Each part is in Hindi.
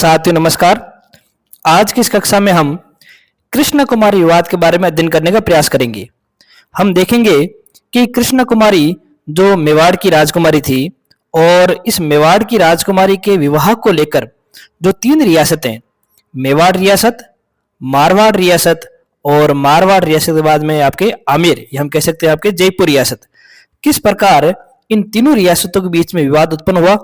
साथियों नमस्कार। आज की इस कक्षा में हम कृष्ण कुमारी विवाद के बारे में अध्ययन करने का प्रयास करेंगे। हम देखेंगे कि कृष्ण कुमारी जो मेवाड़ की राजकुमारी थी और इस मेवाड़ की राजकुमारी के विवाह को लेकर जो तीन रियासतें, मेवाड़ रियासत, मारवाड़ रियासत और मारवाड़ रियासत के बाद में आपके आमेर, ये हम कह सकते हैं आपके जयपुर रियासत, किस प्रकार इन तीनों रियासतों के बीच में विवाद उत्पन्न हुआ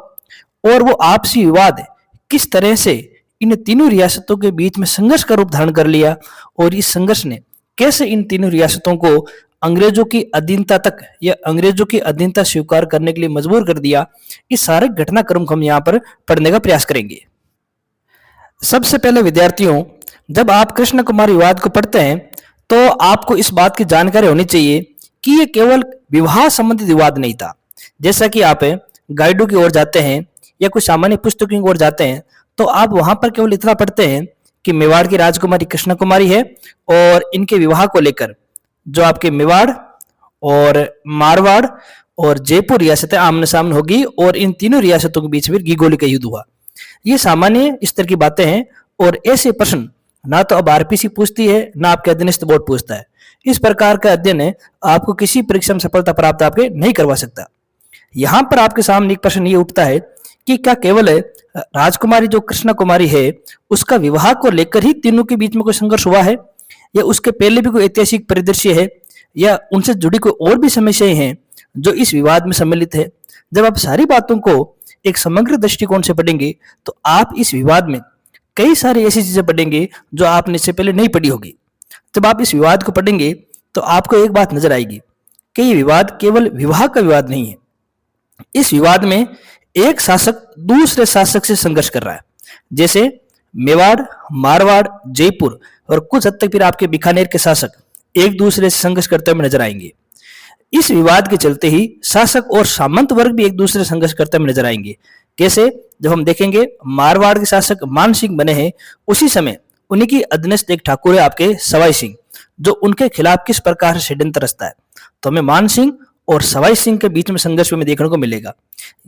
और वो आपसी विवाद किस तरह से इन तीनों रियासतों के बीच में संघर्ष का रूप धारण कर लिया और इस संघर्ष ने कैसे इन तीनों रियासतों को अंग्रेजों की अधीनता तक या अंग्रेजों की अधीनता स्वीकार करने के लिए मजबूर कर दिया। इस सारे घटनाक्रम को हम यहाँ पर पढ़ने का प्रयास करेंगे। सबसे पहले विद्यार्थियों, जब आप कृष्ण कुमार विवाद को पढ़ते हैं तो आपको इस बात की जानकारी होनी चाहिए कि ये केवल विवाह संबंधित विवाद नहीं था। जैसा कि आप गाइडों की ओर जाते हैं या कुछ सामान्य पुस्तकों की ओर जाते हैं तो आप वहां पर केवल इतना पढ़ते हैं कि मेवाड़ की राजकुमारी कृष्ण कुमारी है और इनके विवाह को लेकर जो आपके मेवाड़ और मारवाड़ और जयपुर रियासतें आमने सामने होगी और इन तीनों रियासतों के बीच में घीघोली का युद्ध हुआ। ये सामान्य स्तर की बातें हैं और ऐसे प्रश्न ना तो अब आरपीसी पूछती है ना आपके अध्ययन बोर्ड पूछता है। इस प्रकार का अध्ययन है आपको किसी परीक्षा में सफलता प्राप्त आपके नहीं करवा सकता। यहां पर आपके सामने एक प्रश्न ये उठता है कि क्या केवल राजकुमारी जो कृष्ण कुमारी है उसका विवाह को लेकर ही तीनों के बीच में कोई संघर्ष हुआ है या उसके पहले भी कोई ऐतिहासिक परिदृश्य है या उनसे जुड़ी कोई और भी समस्याएं हैं जो इस विवाद में सम्मिलित है। जब आप सारी बातों को एक समग्र दृष्टिकोण से पढ़ेंगे तो आप इस विवाद में कई सारी ऐसी चीजें पढ़ेंगे जो आपने इससे पहले नहीं पढ़ी होगी। जब आप इस विवाद को पढ़ेंगे तो आपको एक बात नजर आएगी कि ये विवाद केवल विवाह का विवाद नहीं है। इस विवाद में एक शासक दूसरे शासक से संघर्ष कर रहा है, जैसे मेवाड़, मारवाड़, जयपुर और कुछ हद तक फिर आपके बीकानेर के शासक एक दूसरे से संघर्ष करते हुए नजर आएंगे। इस विवाद के चलते ही शासक और सामंत वर्ग भी एक दूसरे से संघर्ष करते हुए नजर आएंगे। कैसे? जब हम देखेंगे मारवाड़ के शासक मान सिंह बने हैं, उसी समय उन्हीं की अधीनस्थ एक ठाकुर है आपके सवाई सिंह, जो उनके खिलाफ किस प्रकार से षड्यंत्र रचता है। तो हमें मान सिंह और सवाई सिंह के बीच में संघर्ष में देखने को मिलेगा।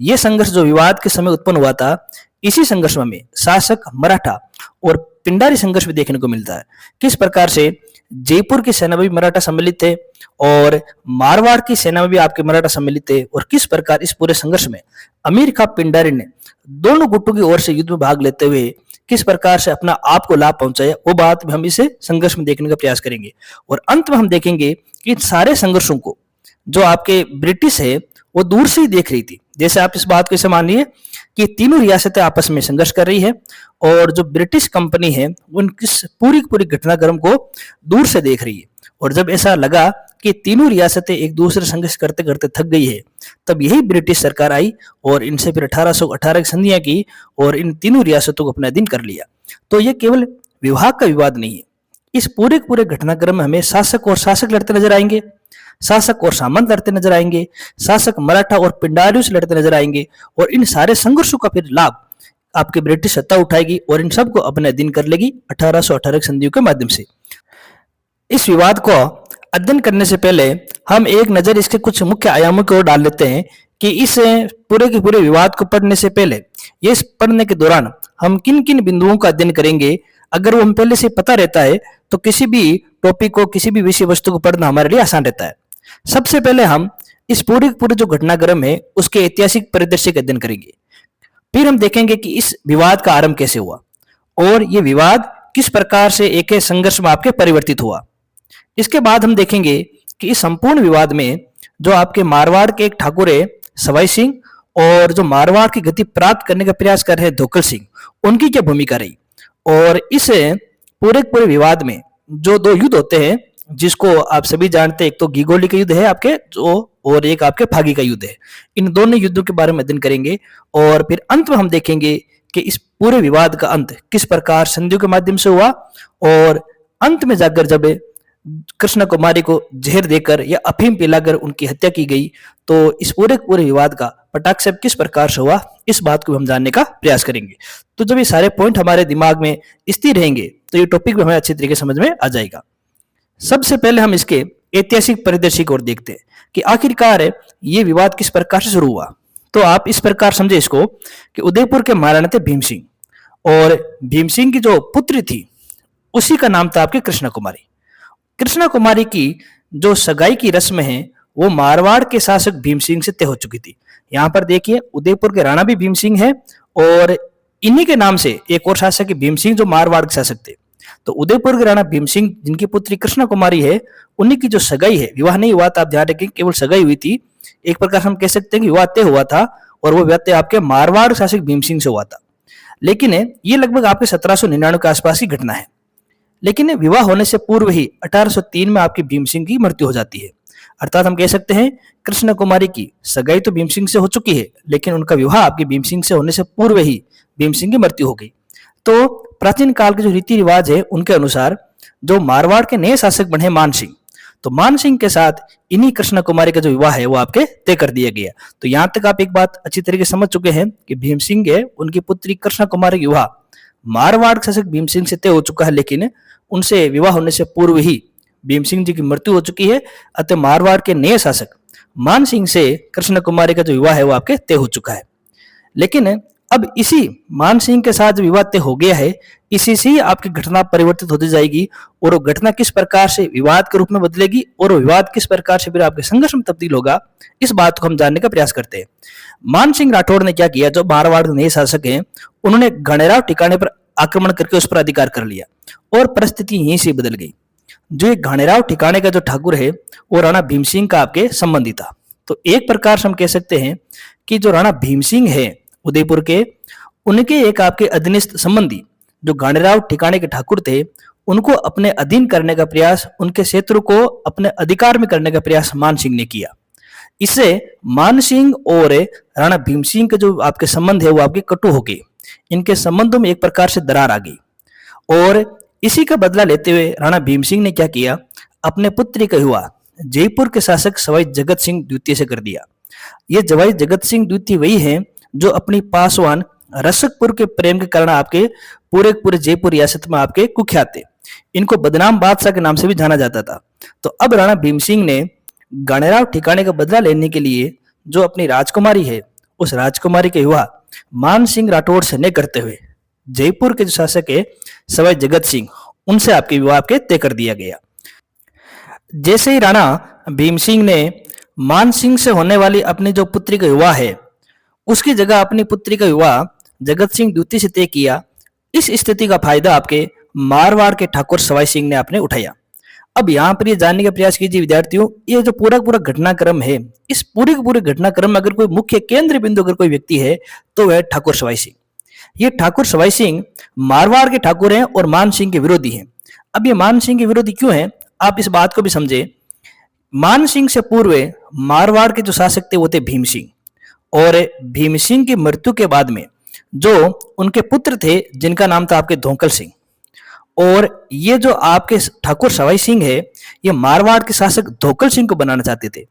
यह संघर्ष जो विवाद के समय उत्पन्न हुआ था, इसी संघर्ष में शासक, मराठा और पिंडारी संघर्ष भी देखने को मिलता है। किस प्रकार से जयपुर की सेना में भी मराठा सम्मिलित थे और मारवाड़ की सेना में भी आपके मराठा सम्मिलित थे और किस प्रकार इस पूरे संघर्ष में अमीर खां पिंडारी ने दोनों गुटों की ओर से युद्ध में भाग लेते हुए किस प्रकार से अपना आप को लाभ पहुंचाया, वो बात भी हम इसे संघर्ष में देखने का प्रयास करेंगे। और अंत में हम देखेंगे कि इन सारे संघर्षों को जो आपके ब्रिटिश है वो दूर से ही देख रही थी। जैसे आप इस बात को ऐसे मानिए कि तीनों रियासतें आपस में संघर्ष कर रही है और जो ब्रिटिश कंपनी है उनकी पूरी घटनाक्रम को दूर से देख रही है। और जब ऐसा लगा कि तीनों रियासतें एक दूसरे संघर्ष करते करते थक गई है, तब यही ब्रिटिश सरकार आई और इनसे फिर 1818 की संधियां की और इन तीनों रियासतों को अपने अधीन कर लिया। तो ये केवल विवाह का विवाद नहीं है। इस पूरे घटनाक्रम में हमें शासक और शासक लड़ते नजर आएंगे, शासक और सामंत लड़ते नजर आएंगे, शासक मराठा और पिंडारियों से लड़ते नजर आएंगे और इन सारे संघर्षों का फिर लाभ आपकी ब्रिटिश सत्ता उठाएगी और इन सबको अपने अधीन कर लेगी 1818 की संधियों के माध्यम से। इस विवाद को अध्ययन करने से पहले हम एक नजर इसके कुछ मुख्य आयामों की ओर डाल लेते हैं कि इस पूरे के पूरे विवाद को पढ़ने से पहले, ये पढ़ने के दौरान हम किन किन बिंदुओं का अध्ययन करेंगे, अगर वो हम पहले से पता रहता है तो किसी भी टॉपिक को, किसी भी विषय वस्तु को पढ़ना हमारे लिए आसान रहता है। सबसे पहले हम इस पूरे जो घटनाक्रम है उसके ऐतिहासिक परिदृश्य का अध्ययन करेंगे। फिर हम देखेंगे कि इस विवाद का आरंभ कैसे हुआ और ये विवाद किस प्रकार से एक संघर्ष में आपके परिवर्तित हुआ। इसके बाद हम देखेंगे कि इस संपूर्ण विवाद में जो आपके मारवाड़ के एक ठाकुर है सवाई सिंह और जो मारवाड़ की गति प्राप्त करने का प्रयास कर रहे धोखल सिंह, उनकी क्या भूमिका रही। और इस पूरे विवाद में जो दो युद्ध होते हैं जिसको आप सभी जानते हैं, एक तो घीघोली का युद्ध है आपके जो, और एक आपके फागी का युद्ध है। इन दोनों युद्धों के बारे में अध्ययन करेंगे और फिर अंत में हम देखेंगे कि इस पूरे विवाद का अंत किस प्रकार संधियों के माध्यम से हुआ और अंत में जाकर जब कृष्ण कुमारी को जहर देकर या अफीम पिलाकर उनकी हत्या की गई, तो इस पूरे विवाद का पटाक्षेप किस प्रकार से हुआ, इस बात को हम जानने का प्रयास करेंगे। तो जब ये सारे पॉइंट हमारे दिमाग में स्थिर रहेंगे तो ये टॉपिक भी हमें अच्छी तरीके से समझ में आ जाएगा। सबसे पहले हम इसके ऐतिहासिक परिदृश्य को देखते हैं कि आखिरकार ये विवाद किस प्रकार से शुरू हुआ। तो आप इस प्रकार समझे इसको कि उदयपुर के महाराणा थे भीम सिंह और भीम सिंह की जो पुत्री थी उसी का नाम था आपके कृष्णा कुमारी। कृष्णा कुमारी की जो सगाई की रस्म है वो मारवाड़ के शासक भीम सिंह से तय हो चुकी थी। यहाँ पर देखिए उदयपुर के राणा भी भीम सिंह है और इन्हीं के नाम से एक और शासक है भीम सिंह जो मारवाड़ के शासक थे। तो उदयपुर के राणा भीम सिंह जिनकी पुत्री कृष्णा कुमारी है उन्हीं की जो सगाई है, विवाह नहीं हुआ था, आप ध्यान रखें, केवल सगाई हुई थी। एक प्रकार हम कह सकते हैं कि विवाह तय हुआ था और वो विवाह तय आपके मारवाड़ शासक भीम सिंह से हुआ था। लेकिन ये लगभग आपके 1799 के आसपास की घटना है। लेकिन विवाह होने से पूर्व ही 1803 में आपकी भीम सिंह की मृत्यु हो जाती है। अर्थात हम कह सकते हैं कृष्ण कुमारी की सगाई तो भीम सिंह से हो चुकी है, लेकिन उनका विवाह आपके भीम सिंह से होने से पूर्व ही भीम सिंह की मृत्यु हो गई। तो प्राचीन काल के जो रीति रिवाज है उनके अनुसार जो मारवाड़ के नए शासक बने मान सिंह, तो मान सिंह के साथ इन्हीं कृष्ण कुमारी का जो विवाह है वो आपके तय कर दिया गया। तो यहां तक आप एक बात अच्छी तरीके से समझ चुके हैं कि भीम सिंह है उनकी पुत्री कृष्ण कुमारी का विवाह मारवाड़ के शासक भीम सिंह से तय हो चुका है, लेकिन उनसे विवाह होने से पूर्व ही भीम सिंह जी की मृत्यु हो चुकी है। अतः मारवाड़ के नए शासक मान सिंह से कृष्ण कुमारी का जो विवाह है वो आपके तय हो चुका है। लेकिन अब इसी मान सिंह के साथ जो विवाह तय हो गया है इसी से ही आपकी घटना परिवर्तित होती जाएगी और वो घटना किस प्रकार से विवाद के रूप में बदलेगी और वो विवाद किस प्रकार से फिर आपके संघर्ष में तब्दील होगा, इस बात को हम जानने का प्रयास करते हैं। मान सिंह राठौड़ ने क्या किया, जो मारवाड़ के नए शासक हैं उन्होंने गणेराव ठिकाने पर आक्रमण करके उस पर अधिकार कर लिया और परिस्थिति यहीं से बदल गई। जो ये घाणेराव ठिकाने का जो ठाकुर है वो राणा भीम सिंह का आपके संबंधी था। तो एक प्रकार से हम कह सकते हैं कि जो राणा भीम सिंह है उदयपुर के, उनके एक आपके अधीनस्थ संबंधी जो घाणेराव ठिकाने के ठाकुर थे उनको अपने अधीन करने का प्रयास, उनके क्षेत्र को अपने अधिकार में करने का प्रयास मान सिंह ने किया। इससे मान सिंह और राणा भीम सिंह के जो आपके संबंध है वो आपके कटु हो गए। इनके संबंधों में एक प्रकार से दरार आ गई और इसी का बदला लेते हुए राणा भीम सिंह ने क्या किया, अपने पुत्री का विवाह जयपुर के शासक सवाई जगत सिंह द्वितीय से कर दिया। ये सवाई जगत सिंह द्वितीय वही हैं जो अपनी पासवान रसकपुर के प्रेम के कारण आपके पूरे जयपुर रियासत में आपके कुख्यात थे। इनको बदनाम बादशाह के नाम से भी जाना जाता था। तो अब राणा भीम सिंह ने गणेराव ठिकाने का बदला लेने के लिए जो अपनी राजकुमारी है उस राजकुमारी के विवाह मान सिंह राठौड़ से न करते हुए जयपुर के जो शासक है सवाई जगत सिंह उनसे आपके विवाह के तय कर दिया गया। जैसे ही राणा भीम सिंह ने मान सिंह से होने वाली अपनी जो पुत्री का विवाह है उसकी जगह अपनी पुत्री का विवाह जगत सिंह द्वितीय से तय किया, इस स्थिति का फायदा आपके मारवाड़ के ठाकुर सवाई सिंह ने आपने उठाया। अब यहाँ पर ये जानने का प्रयास कीजिए विद्यार्थियों, ये जो पूरा घटनाक्रम है, इस पूरे घटनाक्रम में अगर कोई मुख्य केंद्र बिंदु अगर कोई व्यक्ति है तो वह ठाकुर सवाई सिंह। ये ठाकुर सवाई सिंह मारवाड़ के ठाकुर हैं और मान सिंह के विरोधी हैं। अब ये मान सिंह के विरोधी क्यों हैं, आप इस बात को भी समझे। मान सिंह से पूर्व मारवाड़ के जो शासक थे वो थे भीम सिंह, और भीम सिंह की मृत्यु के बाद में जो उनके पुत्र थे जिनका नाम था आपके धोंकल सिंह, और ये जो आपके ठाकुर सवाई सिंह है ये मारवाड़ के शासक धोकल सिंह को बनाना चाहते थे।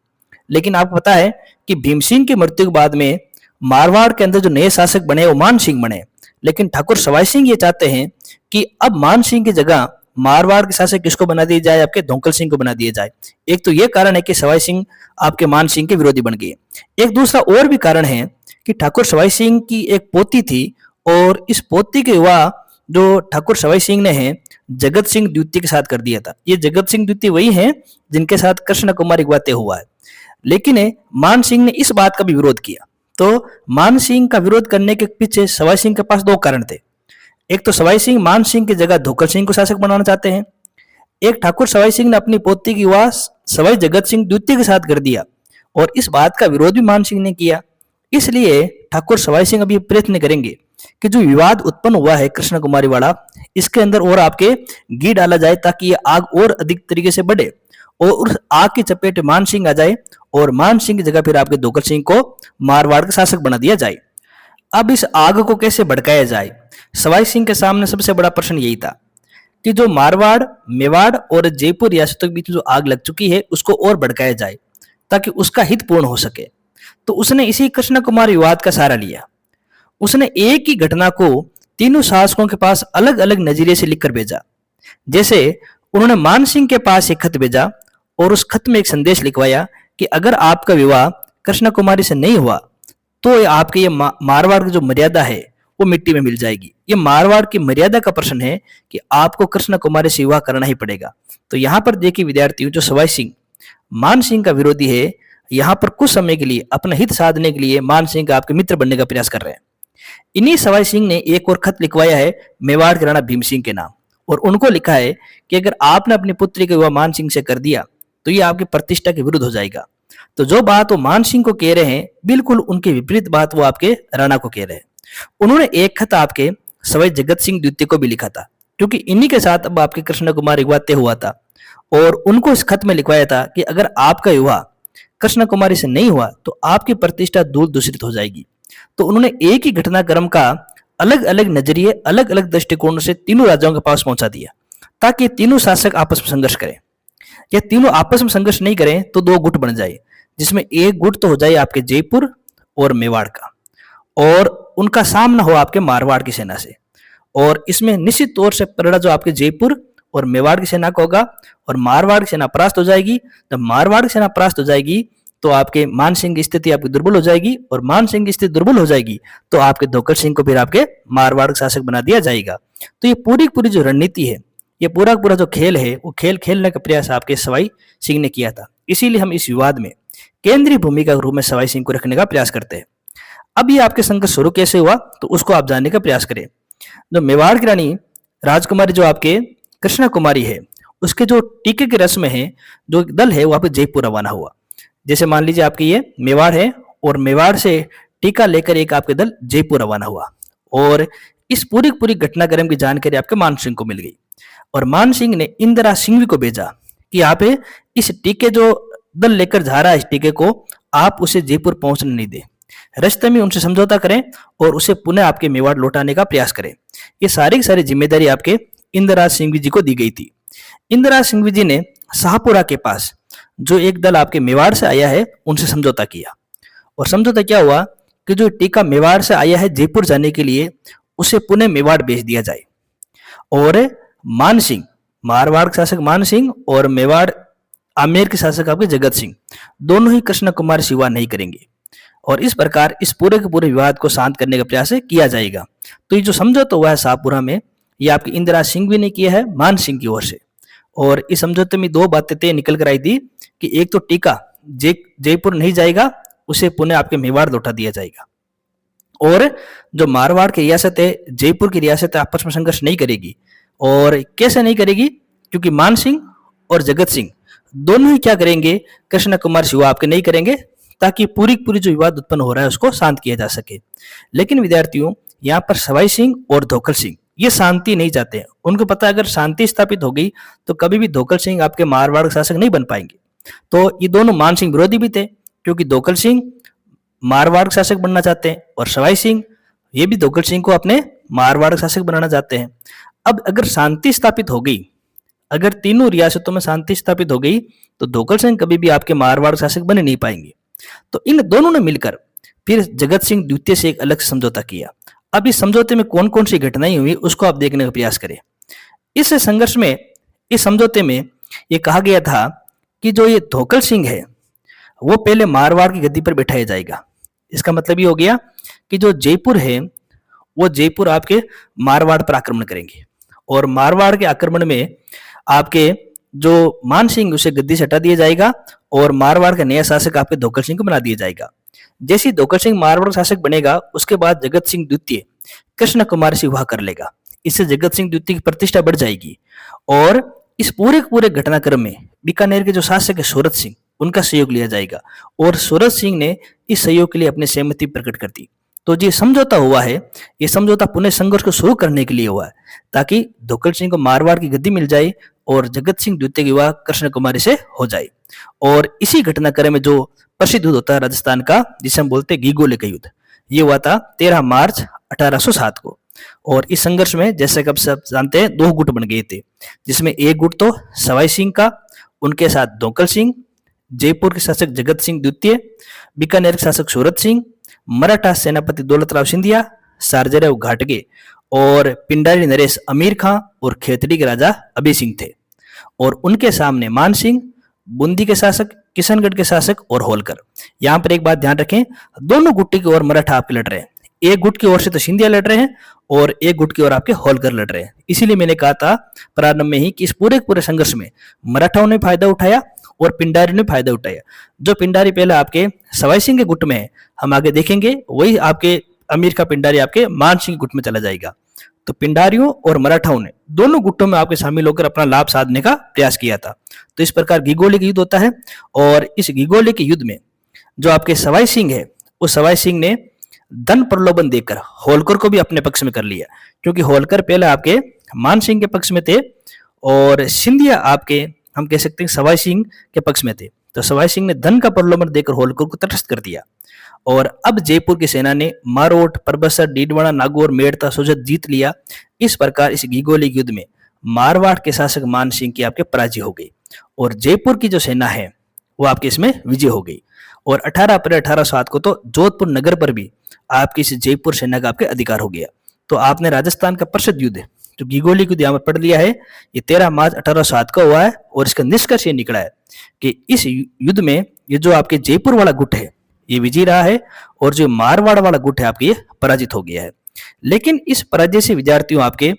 लेकिन आपको पता है कि भीम सिंह की मृत्यु के बाद में मारवाड़ के अंदर जो नए शासक बने वो मान सिंह बने। लेकिन ठाकुर सवाई सिंह ये चाहते हैं कि अब मान सिंह की जगह मारवाड़ के शासक किसको बना दिया जाए, आपके धोंकल सिंह को बना दिया जाए। एक तो ये कारण है कि सवाई सिंह आपके मान सिंह के विरोधी बन गए। एक दूसरा और भी कारण है कि ठाकुर सवाई सिंह की एक पोती थी और इस पोती के विवाह जो ठाकुर सवाई सिंह ने है जगत सिंह द्वितीय के साथ कर दिया था। ये जगत सिंह द्वितीय वही हैं जिनके साथ कृष्ण कुमार एक तय हुआ है। लेकिन मान सिंह ने इस बात का भी विरोध किया। तो मान सिंह का विरोध करने के पीछे सवाई सिंह के पास दो कारण थे। एक तो सवाई सिंह मान सिंह की जगह धोकल सिंह को शासक बनाना चाहते हैं। एक ठाकुर सवाई सिंह ने अपनी पोती की विवाह सवाई जगत सिंह द्वितीय के साथ कर दिया और इस बात का विरोध भी मान सिंह ने किया। इसलिए ठाकुर सवाई सिंह अभी प्रयत्न करेंगे कि जो विवाद उत्पन्न हुआ है कृष्ण कुमारी वाला, इसके अंदर और आपके घी डाला जाए ताकि ये आग और अधिक तरीके से बढ़े और उस आग की चपेट मान सिंह आ जाए और मान सिंह की जगह फिर आपके धोकल सिंह को मारवाड़ का शासक बना दिया जाए। अब इस आग को कैसे भड़काया जाए, सवाई सिंह के सामने सबसे बड़ा प्रश्न यही था कि जो मारवाड़, मेवाड़ और जयपुर रियासतों के बीच जो आग लग चुकी है उसको और भड़काया जाए ताकि उसका हित पूर्ण हो सके। तो उसने इसी कृष्ण कुमार विवाद का सहारा लिया। उसने एक ही घटना को तीनों शासकों के पास अलग अलग नजरिए से लिखकर भेजा। जैसे उन्होंने मान सिंह के पास एक खत भेजा और उस खत में एक संदेश लिखवाया कि अगर आपका विवाह कृष्ण कुमारी से नहीं हुआ तो आपके ये मारवाड़ की जो मर्यादा है वो मिट्टी में मिल जाएगी। ये मारवाड़ की मर्यादा का प्रश्न है कि आपको कृष्ण कुमारी से विवाह करना ही पड़ेगा। तो यहाँ पर देखिए विद्यार्थियों, जो सवाई सिंह मान सिंह का विरोधी है, यहाँ पर कुछ समय के लिए अपना हित साधने के लिए मान सिंह का आपके मित्र बनने का प्रयास कर रहे हैं। इन्हीं सवाई सिंह ने एक और खत लिखवाया है मेवाड़ के राणा भीम सिंह के नाम, और उनको लिखा है कि अगर आपने अपनी पुत्री का विवाह मान सिंह से कर दिया तो ये आपकी प्रतिष्ठा के विरुद्ध हो जाएगा। तो जो बात वो मान सिंह को कह रहे हैं, बिल्कुल उनके विपरीत बात वो आपके राणा को कह रहे हैं। उन्होंने एक खत आपके सवाई जगत सिंह द्वितीय को भी लिखा था, क्योंकि इन्हीं के साथ अब आपके कृष्ण कुमार विवाह तय हुआ था, और उनको इस खत में लिखवाया था कि अगर आपका विवाह कृष्ण कुमारी से नहीं हुआ तो आपकी प्रतिष्ठा दूर दूषित हो जाएगी। तो उन्होंने एक ही घटनाक्रम का अलग अलग नजरिए, अलग अलग दृष्टिकोणों से तीनों राजाओं के पास पहुंचा दिया, ताकि तीनों शासक आपस में संघर्ष करें। या तीनों आपस में संघर्ष नहीं करें तो दो गुट बन जाए, जिसमें एक गुट तो हो जाए आपके जयपुर और मेवाड़ का, और उनका सामना हो आपके मारवाड़ की सेना से। और इसमें निश्चित तौर से परिणा जो आपके जयपुर और मेवाड़ की सेना का होगा, और मारवाड़ की सेना परास्त हो जाएगी। जब मारवाड़ की सेना परास्त हो जाएगी तो आपके मान सिंह की स्थिति आपकी दुर्बल हो जाएगी, और मान सिंह की स्थिति दुर्बल हो जाएगी तो आपके धोकर सिंह को फिर आपके मारवाड़ का शासक बना दिया जाएगा। तो ये पूरी पूरी जो रणनीति है, ये पूरा पूरा जो खेल है, वो खेल खेलने का प्रयास आपके सवाई सिंह ने किया था। इसीलिए हम इस विवाद में केंद्रीय भूमिका के रूप में सवाई सिंह को रखने का प्रयास करते हैं। अब ये आपके संघर्ष शुरू कैसे हुआ, तो उसको आप जानने का प्रयास करें। जो मेवाड़ की रानी राजकुमारी जो आपके कृष्णा कुमारी है, उसके जो टीके के रस में है, जो दल है वो आपके जयपुर रवाना हुआ। जैसे मान लीजिए आपके ये मेवाड़ है, और मेवाड़ से टीका लेकर एक आपके दल जयपुर रवाना हुआ, और इस पूरी पूरी घटनाक्रम की जानकारी आपके मान सिंह को मिल गई। और मान सिंह ने इंदिरा सिंघवी को भेजा कि आप इस टीके जो दल लेकर जा रहा है, इस टीके को आप उसे जयपुर पहुंचने नहीं दे, रास्ते में उनसे समझौता करें और उसे पुनः आपके मेवाड़ लौटाने का प्रयास करें। ये सारी की सारी जिम्मेदारी आपके इंदिराज सिंघवी जी को दी गई थी। इंदिराज सिंघवी जी ने शाहपुरा के पास जो एक दल आपके मेवाड़ से आया है, उनसे समझौता किया, और समझौता क्या हुआ कि जो टीका मेवाड़ से आया है जयपुर जाने के लिए, उसे पुनः मेवाड़ भेज दिया जाए, और मान सिंह, मारवाड़ के शासक मान सिंह और मेवाड़ आमेर के शासक आपके जगत सिंह, दोनों ही कृष्ण कुमार से विवाह नहीं करेंगे, और इस प्रकार इस पूरे के पूरे विवाद को शांत करने का प्रयास किया जाएगा। तो ये जो समझौता हुआ है शाहपुरा में, ये आपकी इंदिरा सिंह भी ने किया है मान सिंह की ओर से। और इस समझौते में दो बातें तय निकल कर आई थी कि एक तो टीका जयपुर नहीं जाएगा, उसे पुनः आपके मेवाड़ लौटा दिया जाएगा, और जो मारवाड़ की रियासत है, जयपुर की रियासत आपस में संघर्ष नहीं करेगी। और कैसे नहीं करेगी, क्योंकि मान सिंह और जगत सिंह दोनों ही क्या करेंगे, कृष्ण कुमार से विवाह आपके नहीं करेंगे, ताकि पूरी पूरी जो विवाद उत्पन्न हो रहा है उसको शांत किया जा सके। लेकिन विद्यार्थियों, यहाँ पर सवाई सिंह और धोखल सिंह ये शांति नहीं चाहते हैं। उनको पता है अगर शांति स्थापित हो गई तो कभी भी धोखल सिंह आपके मारवाड़ के शासक नहीं बन पाएंगे। तो ये दोनों मान सिंह विरोधी भी थे, क्योंकि धोखल सिंह मारवाड़ के शासक बनना चाहते हैं, और सवाई सिंह ये भी धोखल सिंह को अपने मारवाड़ के शासक बनाना चाहते हैं। अब अगर शांति स्थापित हो गई, अगर तीनों रियासतों में शांति स्थापित हो गई, तो धोखल सिंह कभी भी आपके मारवाड़ के शासक बने नहीं पाएंगे। तो इन दोनों ने मिलकर फिर जगत सिंह द्वितीय से एक अलग समझौता किया। अब इस समझौते में कौन कौन सी घटनाएं हुई उसको आप देखने का प्रयास करें। इस संघर्ष में, इस समझौते में ये कहा गया था कि जो ये धोखल सिंह है वो पहले मारवाड़ की गद्दी पर बैठाया जाएगा। इसका मतलब ये हो गया कि जो जयपुर है वो जयपुर आपके मारवाड़ पर आक्रमण करेंगे, और मारवाड़ के आक्रमण में आपके जो मान सिंह उसे गद्दी से हटा दिया जाएगा, और मारवाड़ का नया शासक आपके धोखल सिंह को बना दिया जाएगा। जैसे धोखल सिंह मारवाड़ शासक बनेगा, उसके बाद जगत सिंह द्वितीय कृष्ण कुमार से विवाह कर लेगा। इससे जगत सिंह द्वितीय की प्रतिष्ठा बढ़ जाएगी। और इस पूरे घटनाक्रम में बीकानेर के जो शासक है सूरत सिंह, उनका सहयोग लिया जाएगा, और सूरत सिंह ने इस सहयोग के लिए अपनी सहमति प्रकट कर दी। तो जो समझौता हुआ है, ये समझौता पुनः संघर्ष को शुरू करने के लिए हुआ है, ताकि धोखल सिंह को मारवाड़ की गद्दी मिल जाए और जगत सिंह द्वितीय की विवाह कृष्ण कुमारी से हो जाए। और इसी घटनाक्रम में जो प्रसिद्ध युद्ध होता है राजस्थान का, जिसे हम बोलते हैं गीगोले का युद्ध, ये हुआ था 13 मार्च 1807 को। और इस संघर्ष में जैसे कि आप सब जानते हैं, दो गुट बन गए थे, जिसमें एक गुट तो सवाई सिंह का, उनके साथ धोखल सिंह, जयपुर के शासक जगत सिंह द्वितीय, बीकानेर के शासक सूरत सिंह, मराठा सेनापति दौलतराव सिंधिया, सार्जेराव घाटगे, और पिंडारी नरेश अमीर खां और खेतड़ी के राजा अभी सिंह थे। और उनके सामने मान सिंह, बूंदी के शासक, किशनगढ़ के शासक और होलकर। यहाँ पर एक बात ध्यान रखें, दोनों गुट्टी की ओर मराठा आपके लड़ रहे हैं। एक गुट की ओर से तो सिंधिया लड़ रहे हैं और एक गुट की ओर आपके होलकर लड़ रहे हैं। इसीलिए मैंने कहा था प्रारंभ में ही कि इस पूरे पूरे संघर्ष में मराठाओं ने फायदा उठाया और पिंडारी ने फायदा उठाया। जो पिंडारी पहले आपके सवाई सिंह के गुट में है, हम आगे देखेंगे, वही आपके अमीर का पिंडारी आपके मान सिंह गुट में चला जाएगा। तो पिंडारियों और मराठाओं ने दोनों गुटों में आपके शामिल होकर अपना लाभ साधने का प्रयास किया था। तो इस प्रकार घिगोली का युद्ध होता है और इस घिगोली के युद्ध में जो आपके सवाई सिंह है, उस सवाई सिंह ने धन प्रलोभन देकर होलकर को भी अपने पक्ष में कर लिया, क्योंकि होलकर पहले आपके मान सिंह के पक्ष में थे और सिंधिया आपके हम कह सकते हैं सवाई सिंह के पक्ष में थे। तो सवाई सिंह ने धन का प्रलोभन देकर होलकर को तटस्थ कर दिया और अब जयपुर की सेना ने मारोट, परबसर, डीडवाना, नागौर, मेड़ता, सोजत जीत लिया। इस प्रकार इस घिगोली युद्ध में मारवाड़ के शासक मान सिंह की आपके पराजय हो गई और जयपुर की जो सेना है वो आपके इसमें विजय हो गई। और 18 अप्रैल 1807 को तो जोधपुर नगर पर भी आपकी इस जयपुर सेना का आपके अधिकार हो गया। तो आपने राजस्थान का प्रसिद्ध युद्ध जो घिगोली युद्ध यहाँ पर पढ़ लिया है, ये 13 मार्च 1807 को हुआ है और इसका निष्कर्ष ये निकला है कि इस युद्ध में ये जो आपके जयपुर वाला गुट है ये विजयी रहा है और जो मारवाड़ वाला गुट है आपके ये पराजित हो गया है। लेकिन इस पराजय से विद्यार्थियों आपके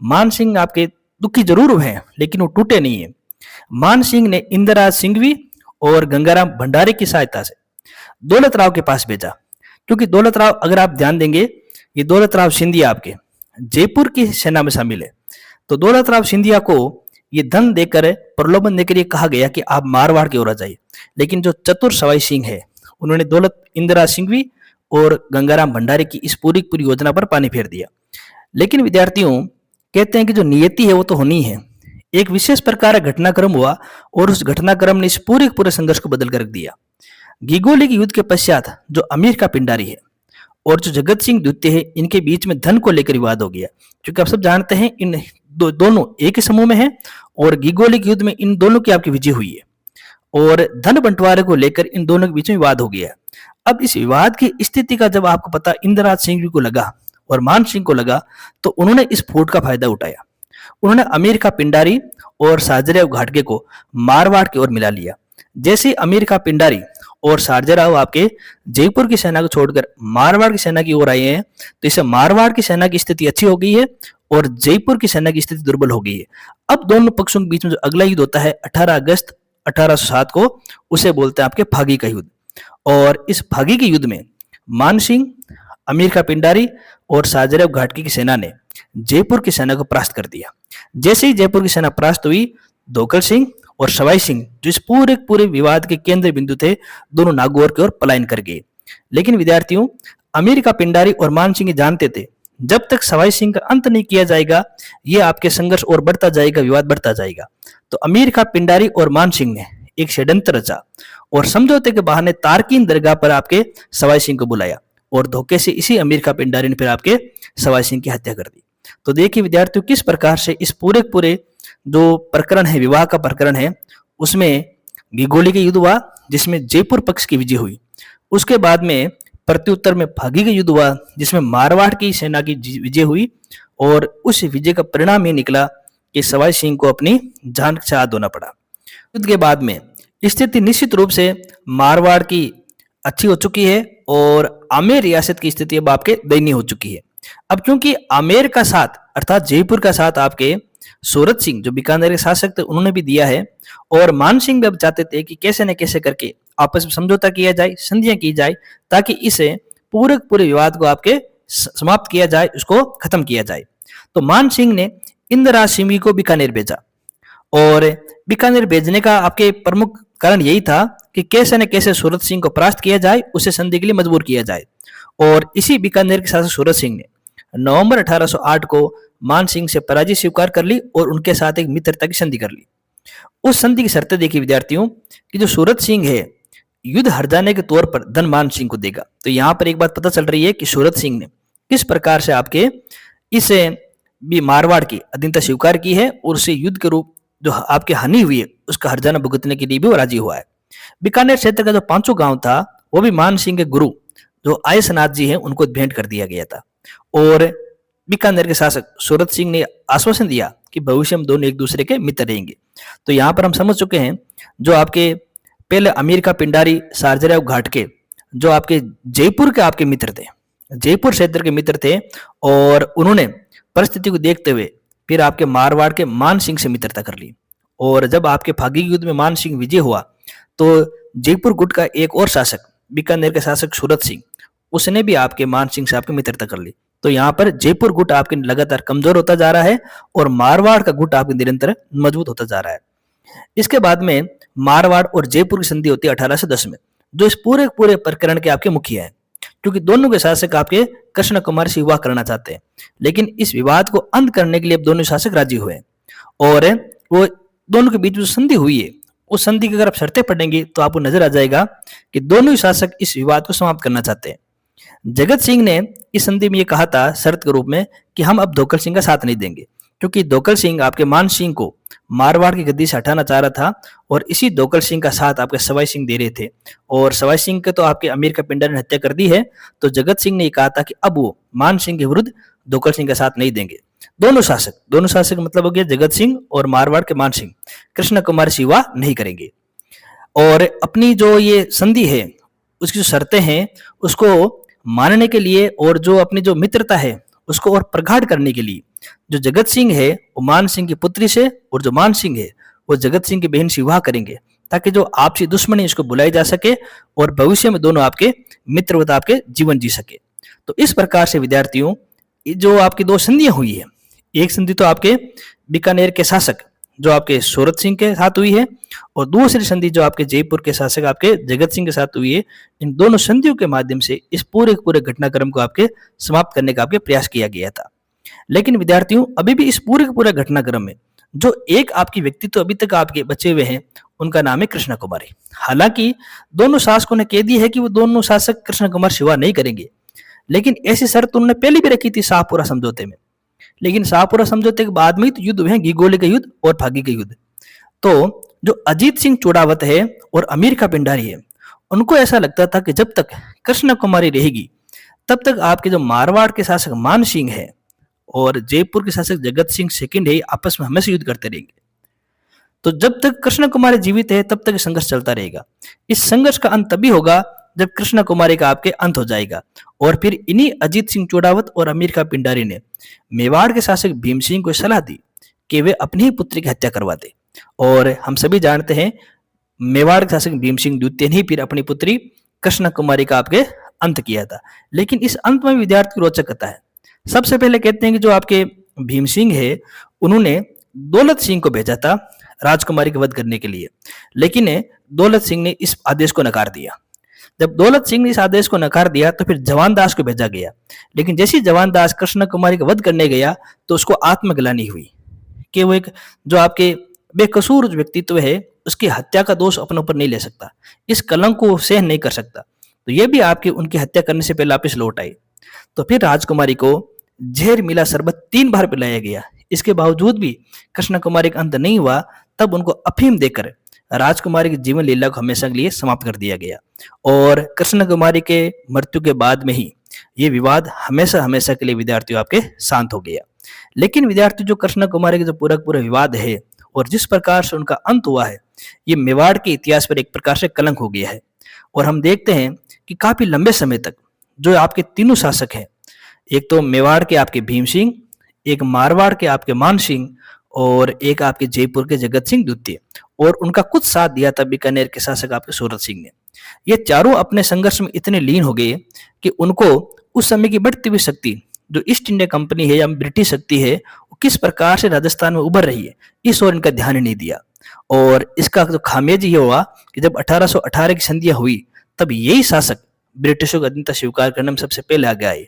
मान सिंह आपके दुखी जरूर हुए हैं, लेकिन वो टूटे नहीं है। मान सिंह ने इंदिराज सिंघवी और गंगाराम भंडारी की सहायता से दौलत राव के पास भेजा, क्योंकि दौलत राव, अगर आप ध्यान देंगे, ये दौलत राव सिंधिया आपके जयपुर की सेना में शामिल है। तो दौलत राव सिंधिया को ये धन देकर, प्रलोभन देकर ये कहा गया कि आप मारवाड़ की ओर आ जाइए, लेकिन जो चतुर सवाई सिंह है उन्होंने दौलत इंदिराज सिंघवी और गंगाराम भंडारी की इस पूरी पूरी योजना पर पानी फेर दिया। लेकिन विद्यार्थियों कहते हैं कि जो नियति है वो तो होनी है। एक विशेष प्रकार का घटनाक्रम हुआ और उस घटनाक्रम ने इस पूरे पूरे संघर्ष को बदल कर रख दिया। घिगोली के युद्ध के पश्चात जो अमीर का पिंडारी है और जो जगत सिंह द्वितीय है, इनके बीच में धन को लेकर विवाद हो गया, क्योंकि आप सब जानते हैं इन दोनों एक ही समूह में हैं और घिगोली के युद्ध में इन दोनों की आपकी विजय हुई है और धन बंटवारे को लेकर इन दोनों के बीच में विवाद हो गया। अब इस विवाद की स्थिति का जब आपको पता इंदिराज सिंह को लगा और मान सिंह को लगा, तो उन्होंने इस फूट का फायदा उठाया। उन्होंने अमीर का पिंडारी और साजराव घाटगे को मारवाड़ की ओर मिला लिया। जैसे अमीर का पिंडारी और साजराव आपके जयपुर की सेना को छोड़कर मारवाड़ की सेना की ओर आए हैं, तो इससे मारवाड़ की सेना की स्थिति अच्छी हो गई है और जयपुर की सेना की स्थिति दुर्बल हो गई है। अब दोनों पक्षों के बीच में जो अगला युद्ध होता है 18 अगस्त 1807 को, उसे बोलते हैं आपके फागी का युद्ध। और इस फागी के युद्ध में मान सिंह, अमीर का पिंडारी और साजराव घाटगे की सेना ने जयपुर की सेना को परास्त कर दिया। जैसे ही जयपुर की सेना परास्त हुई, धोकर सिंह और सवाई सिंह जो इस पूरे विवाद के केंद्र बिंदु थे, दोनों नागौर की ओर पलायन कर गए। लेकिन विद्यार्थियों अमीर का पिंडारी और मान सिंह जानते थे जब तक सवाई सिंह का अंत नहीं किया जाएगा, ये आपके संघर्ष और बढ़ता जाएगा, विवाद बढ़ता जाएगा। तो अमीर का पिंडारी और मान सिंह ने एक षड्यंत्र रचा और समझौते के बहाने तारकीन दरगाह पर आपके सवाई सिंह को बुलाया और धोखे से इसी अमीर का पिंडारी ने फिर आपके सवाई सिंह की हत्या कर दी। तो देखिए विद्यार्थियों किस प्रकार से इस पूरे जो प्रकरण है, विवाह का प्रकरण है, उसमें घिगोली के युद्ध हुआ जिसमें जयपुर पक्ष की विजय हुई। उसके बाद में प्रत्युत्तर में फागी का युद्ध हुआ जिसमें मारवाड़ की सेना की विजय हुई और उस विजय का परिणाम ये निकला कि सवाई सिंह को अपनी जान से हाथ धोना पड़ा। युद्ध के बाद में स्थिति निश्चित रूप से मारवाड़ की अच्छी हो चुकी है और आमेर रियासत की स्थिति अब आपके दयनीय हो चुकी है। अब क्योंकि आमेर का साथ अर्थात जयपुर का साथ आपके सूरत सिंह जो बीकानेर के शासक थे उन्होंने भी दिया है और मान सिंह भी अब चाहते थे कि कैसे न कैसे करके आपस में समझौता किया जाए, संधियां की जाए, ताकि इसे पूरे विवाद को आपके समाप्त किया जाए, उसको खत्म किया जाए। तो मान सिंह ने इंदिराज सिंह को बीकानेर भेजा और बीकानेर भेजने का आपके प्रमुख कारण यही था कि कैसे न कैसे सूरत सिंह को परास्त किया जाए, उसे संधि के लिए मजबूर किया जाए। और इसी बीकानेर के शासक सूरत सिंह ने नवंबर 1808 को मान सिंह से पराजय स्वीकार कर ली और उनके साथ एक मित्रता की संधि कर ली। उस संधि की शर्तें देखिए विद्यार्थियों कि जो सूरत सिंह है युद्ध हर जाने के तौर पर धन मान सिंह को देगा। तो यहाँ पर एक बात पता चल रही है कि सूरत सिंह ने किस प्रकार से आपके इसे भी मारवाड़ की अधीनता स्वीकार की है और उसे युद्ध के रूप जो आपके हानि हुई है उसका हर्जाना भुगतने के लिए भी वो राजी हुआ है। बीकानेर क्षेत्र का जो पांचों गांव था वो भी मान सिंह के गुरु जो आयसनाथ जी हैं उनको भेंट कर दिया गया था और बीकानेर के शासक सूरत सिंह ने आश्वासन दिया कि भविष्य में दोनों एक दूसरे के मित्र रहेंगे। तो यहाँ पर हम समझ चुके हैं जो आपके पहले अमीर का पिंडारी सारजराव घाटगे जो आपके जयपुर के आपके मित्र थे जयपुर क्षेत्र के मित्र थे और उन्होंने परिस्थिति को देखते हुए फिर आपके मारवाड़ के मान सिंह से मित्रता कर ली। और जब आपके फागी युद्ध में मान सिंह विजय हुआ तो जयपुर गुट का एक और शासक, बीकानेर के शासक सूरत सिंह, उसने भी आपके मान सिंह से आपकी मित्रता कर ली। तो यहाँ पर जयपुर गुट आपके लगातार कमजोर होता जा रहा है और मारवाड़ का गुट आपके निरंतर मजबूत होता जा रहा है। इसके बाद में मारवाड़ और जयपुर की संधि होती है 1810 में, जो इस पूरे पूरे प्रकरण के आपके मुखिया है, क्योंकि दोनों के शासक आपके कृष्ण कुमार से विवाह करना चाहते हैं। लेकिन इस विवाद को अंत करने के लिए अब दोनों शासक राजी हुए और वो दोनों के बीच जो संधि हुई है, उस संधि की अगर आप शर्तें पढ़ेंगे तो आपको नजर आ जाएगा कि दोनों ही शासक इस विवाद को समाप्त करना चाहते हैं। जगत सिंह ने इस संधि में ये कहा था शर्त के रूप में कि हम अब धोखल सिंह का साथ नहीं देंगे, क्योंकि धोखल सिंह आपके मान सिंह को मारवाड़ की गद्दी से हटाना चाह रहा था और इसी धोखल सिंह का साथ आपके सवाई सिंह दे रहे थे। और सवाई सिंह के तो आपके अमीर का पिंडर ने हत्या कर दी है, तो जगत सिंह ने कहा था कि अब वो मान सिंह के विरुद्ध धोखल सिंह का साथ नहीं देंगे। दोनों शासक मतलब हो गया जगत सिंह और मारवाड़ के मान सिंह, कृष्ण कुमार से विवाह नहीं करेंगे। और अपनी जो ये संधि है उसकी जो शर्तें हैं उसको मानने के लिए और जो अपनी जो मित्रता है उसको और प्रगाढ़ करने के लिए जो जगत सिंह है वो मान सिंह की पुत्री से और जो मान सिंह है वो जगत सिंह की बहन से विवाह करेंगे, ताकि जो आपसी दुश्मनी इसको बुलाई जा सके और भविष्य में दोनों आपके मित्रवत आपके जीवन जी सके। तो इस प्रकार से विद्यार्थियों जो आपकी दो संधियां हुई है, एक संधि तो आपके बीकानेर के शासक जो आपके सूरत सिंह के साथ हुई है और दूसरी संधि जो आपके जयपुर के शासक आपके जगत सिंह के साथ हुई है। इन दोनों संधियों के माध्यम से इस पूरे पूरे घटनाक्रम को आपके समाप्त करने का आपके प्रयास किया गया था। लेकिन विद्यार्थियों अभी भी इस पूरे पूरे घटनाक्रम में जो एक आपकी व्यक्तित्व अभी तक आपके बचे हुए हैं उनका नाम है कृष्ण कुमारी। हालांकि दोनों शासकों ने कह दिया है कि वो दोनों शासक कृष्ण कुमार सेवा नहीं करेंगे, लेकिन ऐसी शर्त उन्होंने पहले भी रखी थी शाहपुरा समझौते में। लेकिन शाहपुरा समझौते के बाद में तो युद्ध हुए गिगोले का युद्ध और फागी का युद्ध। तो जो अजीत सिंह चोड़ावत है और अमीर का पिंडारी है, उनको ऐसा लगता था कि जब तक कृष्ण कुमारी रहेगी तब तक आपके जो मारवाड़ के शासक मान सिंह है और जयपुर के शासक जगत सिंह सेकंड है आपस में हमेशा युद्ध करते रहेंगे। तो जब तक कृष्ण कुमारी जीवित है तब तक संघर्ष चलता रहेगा। इस संघर्ष का अंत तभी होगा जब कृष्ण कुमारी का आपके अंत हो जाएगा। और फिर इन्हीं अजीत सिंह चोड़ावत और अमीर का पिंडारी ने मेवाड़ के शासक भीम सिंह को सलाह दी कि वे अपनी ही पुत्री की हत्या करवा दे। और हम सभी जानते हैं मेवाड़ के शासक भीम सिंह द्वितीय ने फिर अपनी पुत्री कृष्ण कुमारी का आपके अंत किया था। लेकिन इस अंत में विद्यार्थी रोचक कथा है। सबसे पहले कहते हैं कि जो आपके भीम सिंह है उन्होंने दौलत सिंह को भेजा था राजकुमारी का वध करने के लिए, लेकिन दौलत सिंह ने इस आदेश को नकार दिया। जब दौलत सिंह ने इस आदेश को नकार दिया तो फिर जवान दास को भेजा गया। लेकिन जैसे जवान दास कृष्ण कुमारी का वध करने गया तो उसको आत्मग्लानि हुई कि वो एक जो आपके बेकसूर व्यक्तित्व है उसकी हत्या का दोष अपने ऊपर नहीं ले सकता, इस कलंक को सहन नहीं कर सकता। तो ये भी आपकी उनकी हत्या करने से पहले वापिस लौट आई। तो फिर राजकुमारी को जहर मिला शरबत 3 बार पिलाया गया। इसके बावजूद भी कृष्ण कुमारी का अंत नहीं हुआ। तब उनको अफीम देकर राजकुमारी की जीवन लीला को हमेशा के लिए समाप्त कर दिया गया और कृष्ण कुमारी के मृत्यु के बाद में ही ये विवाद हमेशा हमेशा के लिए विद्यार्थियों आपके शांत हो गया। लेकिन विद्यार्थी जो कृष्ण कुमारी का जो पूरा पूरा विवाद है और जिस प्रकार से उनका अंत हुआ है, ये मेवाड़ के इतिहास पर एक प्रकार से कलंक हो गया है। और हम देखते हैं कि काफी लंबे समय तक जो आपके तीनों शासक हैं, एक तो मेवाड़ के आपके भीम सिंह, एक मारवाड़ के आपके मान सिंह और एक आपके जयपुर के जगत सिंह द्वितीय, और उनका कुछ साथ दिया था बीकानेर के शासक आपके सूरत सिंह ने। ये चारों अपने संघर्ष में इतने लीन हो गए कि उनको उस समय की बढ़ती हुई शक्ति जो ईस्ट इंडिया कंपनी है या ब्रिटिश शक्ति है वो किस प्रकार से राजस्थान में उभर रही है इस ओर इनका ध्यान ही नहीं दिया। और इसका जो खामियाजा ये हुआ कि जब 1818 की संधियां हुई तब यही शासक ब्रिटिशों का अधीनता स्वीकार करने में सबसे पहले आगे आए।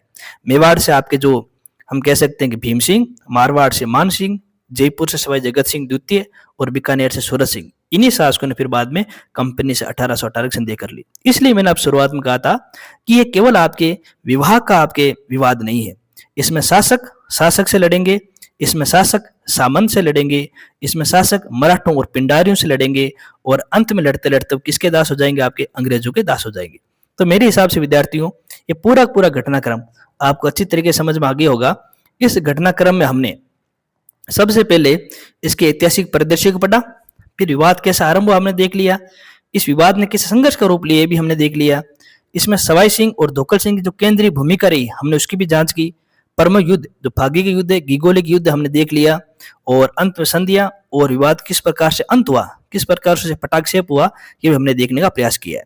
मेवाड़ से आपके जो हम कह सकते हैं कि भीम सिंह, मारवाड़ से मान सिंह, जयपुर से सवाई जगत सिंह द्वितीय और बीकानेर से सूरत सिंह, इन्हीं शासकों ने फिर बाद में कंपनी से 1818 की संधि कर ली। इसलिए मैंने आप शुरुआत में कहा था कि ये केवल आपके विवाह का आपके विवाद नहीं है, इसमें शासक शासक से लड़ेंगे, इसमें शासक सामंत से लड़ेंगे, इसमें शासक मराठों और पिंडारियों से लड़ेंगे और अंत में लड़ते लड़ते किसके दास हो जाएंगे, आपके अंग्रेजों के दास हो जाएंगे। तो मेरे हिसाब से विद्यार्थियों ये पूरा पूरा घटनाक्रम आपको अच्छी तरीके से समझ में आ गया होगा। इस घटनाक्रम में हमने सबसे पहले इसके ऐतिहासिक परिदृश्य को पढ़ा, फिर विवाद कैसा आरंभ हुआ हमने देख लिया, इस विवाद ने किस संघर्ष का रूप लिया भी हमने देख लिया, इसमें सवाई सिंह और धोखल सिंह की जो केंद्रीय भूमिका रही हमने उसकी भी जांच की। परम युद्ध जो फागी के युद्ध है, गिगोलिक युद्ध हमने देख लिया, और अंत में संधियां और विवाद किस प्रकार से अंत हुआ, किस प्रकार से पटाक्षेप हुआ, ये भी हमने देखने का प्रयास किया है।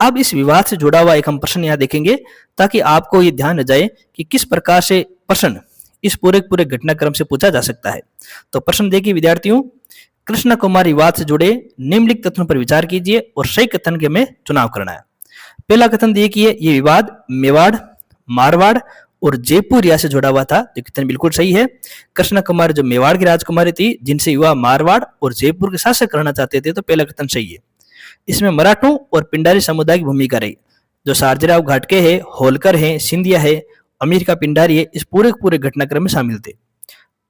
अब इस विवाद से जुड़ा हुआ एक हम प्रश्न यहाँ देखेंगे ताकि आपको ये ध्यान रह जाए कि किस प्रकार से प्रश्न इस पूरे घटनाक्रम से पूछा जा सकता है। तो प्रश्न देखिए विद्यार्थियों, कृष्ण कुमार विवाद से जुड़े निम्नलिखित कथनों पर विचार कीजिए और सही कथन के हमें चुनाव करना है। पहला कथन देखिए, ये विवाद मेवाड़, मारवाड़ और जयपुर रियासत से जुड़ा हुआ था। ये कथन बिल्कुल सही है। कृष्ण कुमार जो मेवाड़ की राजकुमारी थी, जिनसे युवा मारवाड़ और जयपुर के शासक करना चाहते थे, तो पहला कथन सही है। इसमें मराठों और पिंडारी समुदाय की भूमिका रही। जो सार्जराव घाटके है, होलकर है, सिंधिया है, अमीर का पिंडारी है, इस पूरे घटनाक्रम में शामिल थे।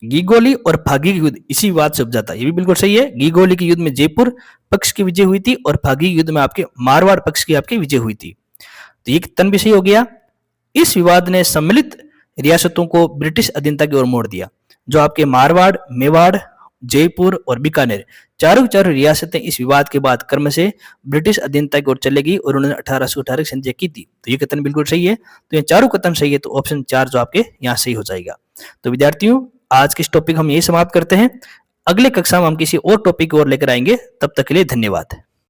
गिगोली और फागी के युद्ध इसी विवाद से उपजा था, ये भी बिल्कुल सही है। गिगोली के युद्ध में जयपुर पक्ष की विजय हुई थी और फागी के युद्ध में आपके मारवाड़ पक्ष की आपकी विजय हुई थी। तो ये कथन भी सही हो गया। इस विवाद ने सम्मिलित रियासतों को ब्रिटिश अधीनता की ओर मोड़ दिया। जो आपके मारवाड़, मेवाड़, जयपुर और बीकानेर चारों रियासतें इस विवाद के बाद क्रम से ब्रिटिश अधीनता की ओर चले गई और उन्होंने 1818 की संधि की थी। तो ये कथन बिल्कुल सही है। तो ये चारों कथन सही है, तो ऑप्शन 4 जो आपके यहाँ सही हो जाएगा। तो विद्यार्थियों, आज के इस टॉपिक हम यही समाप्त करते हैं। अगले कक्षा में हम किसी और टॉपिक की ओर लेकर आएंगे। तब तक के लिए धन्यवाद।